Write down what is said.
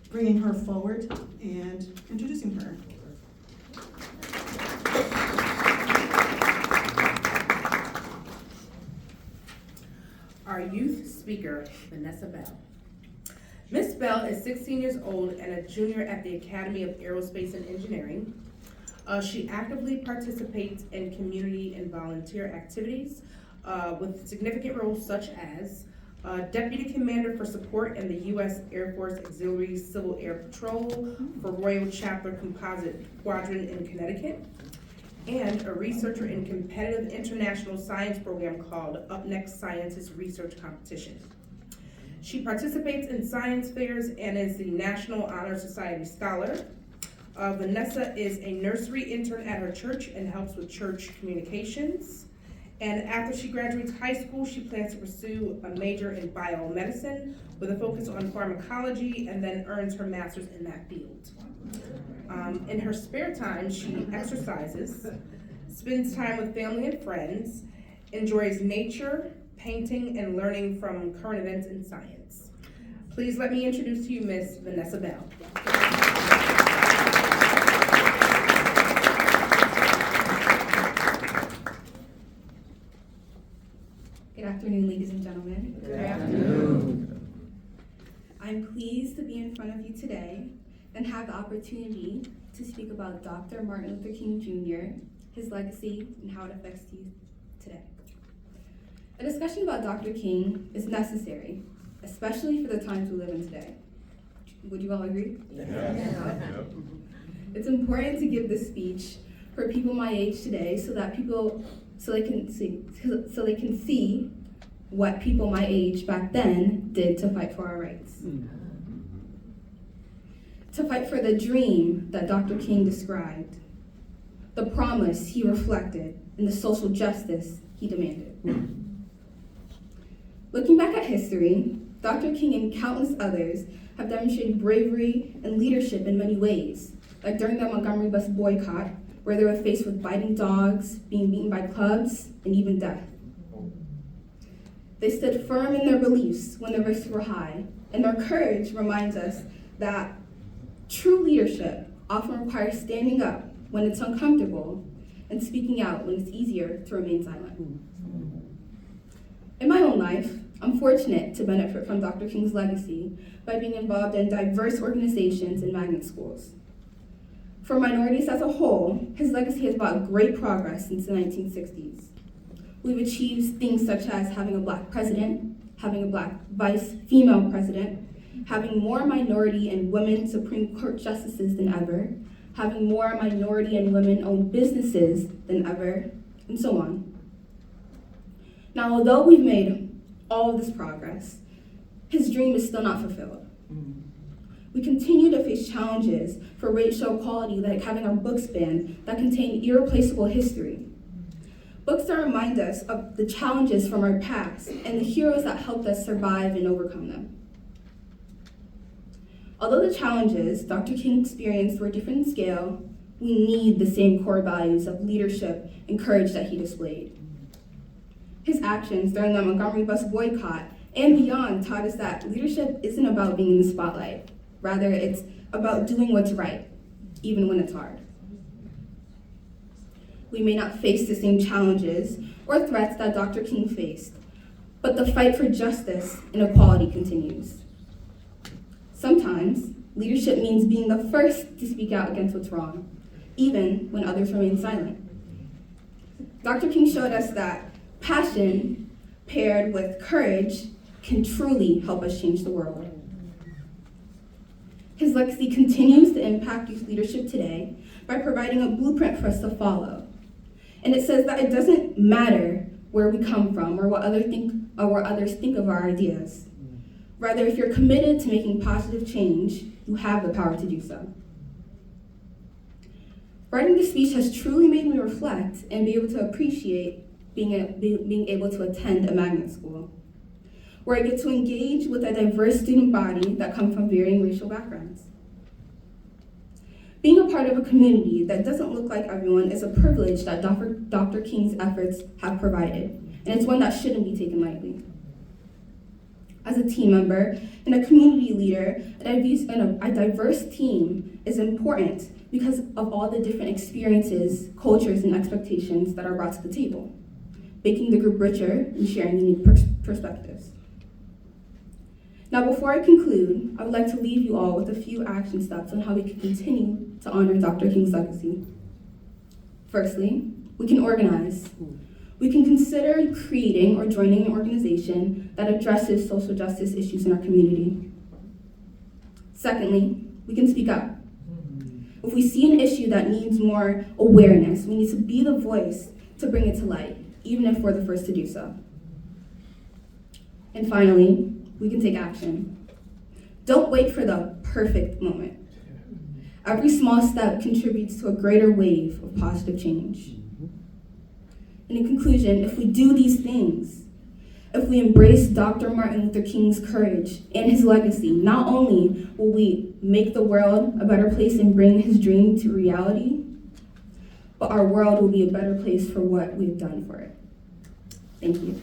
bringing her forward and introducing her. Our youth speaker, Vanessa Bell. Miss Bell is 16 years old and a junior at the Academy of Aerospace and Engineering. She actively participates in community and volunteer activities with significant roles such as Deputy Commander for Support in the U.S. Air Force Auxiliary Civil Air Patrol for Royal Chaplain Composite Squadron in Connecticut, and a researcher in competitive international science program called Up Next Sciences Research Competition. She participates in science fairs and is the National Honor Society Scholar. Vanessa is a nursery intern at her church and helps with church communications. And after she graduates high school, she plans to pursue a major in biomedicine with a focus on pharmacology, and then earns her master's in that field. In her spare time, she exercises, spends time with family and friends, enjoys nature, painting, and learning from current events in science. Please let me introduce to you Miss Vanessa Bell. Good afternoon, ladies and gentlemen. Good afternoon. I'm pleased to be in front of you today and have the opportunity to speak about Dr. Martin Luther King Jr., his legacy, and how it affects you today. A discussion about Dr. King is necessary, especially for the times we live in today. Would you all agree? Yeah. It's important to give this speech for people my age today so they can see what people my age back then did to fight for our rights. To fight for the dream that Dr. King described, the promise he reflected, and the social justice he demanded. Looking back at history, Dr. King and countless others have demonstrated bravery and leadership in many ways, like during the Montgomery bus boycott, where they were faced with biting dogs, being beaten by clubs, and even death. They stood firm in their beliefs when the risks were high, and their courage reminds us that true leadership often requires standing up when it's uncomfortable and speaking out when it's easier to remain silent. In my own life, I'm fortunate to benefit from Dr. King's legacy by being involved in diverse organizations and magnet schools. For minorities as a whole, his legacy has brought great progress since the 1960s. We've achieved things such as having a Black president, having a Black female president, having more minority and women Supreme Court justices than ever, having more minority and women-owned businesses than ever, and so on. Now, although we've made all of this progress, his dream is still not fulfilled. We continue to face challenges for racial equality, like having our books banned that contain irreplaceable history. Books that remind us of the challenges from our past and the heroes that helped us survive and overcome them. Although the challenges Dr. King experienced were different in scale, we need the same core values of leadership and courage that he displayed. His actions during the Montgomery bus boycott and beyond taught us that leadership isn't about being in the spotlight. Rather, it's about doing what's right, even when it's hard. We may not face the same challenges or threats that Dr. King faced, but the fight for justice and equality continues. Sometimes, leadership means being the first to speak out against what's wrong, even when others remain silent. Dr. King showed us that passion paired with courage can truly help us change the world. His legacy continues to impact youth leadership today by providing a blueprint for us to follow. And it says that it doesn't matter where we come from or what others think of our ideas. Rather, if you're committed to making positive change, you have the power to do so. Writing this speech has truly made me reflect and be able to appreciate being able to attend a magnet school, where I get to engage with a diverse student body that come from varying racial backgrounds. Being a part of a community that doesn't look like everyone is a privilege that Dr. King's efforts have provided, and it's one that shouldn't be taken lightly. as a team member and a community leader, a diverse team is important because of all the different experiences, cultures, and expectations that are brought to the table, making the group richer and sharing unique perspectives. Now, before I conclude, I would like to leave you all with a few action steps on how we can continue to honor Dr. King's legacy. Firstly, we can organize. We can consider creating or joining an organization that addresses social justice issues in our community. Secondly, we can speak up. If we see an issue that needs more awareness, we need to be the voice to bring it to light, even if we're the first to do so. And finally, we can take action. Don't wait for the perfect moment. Every small step contributes to a greater wave of positive change. And in conclusion, if we do these things, if we embrace Dr. Martin Luther King's courage and his legacy, not only will we make the world a better place and bring his dream to reality, but our world will be a better place for what we've done for it. Thank you.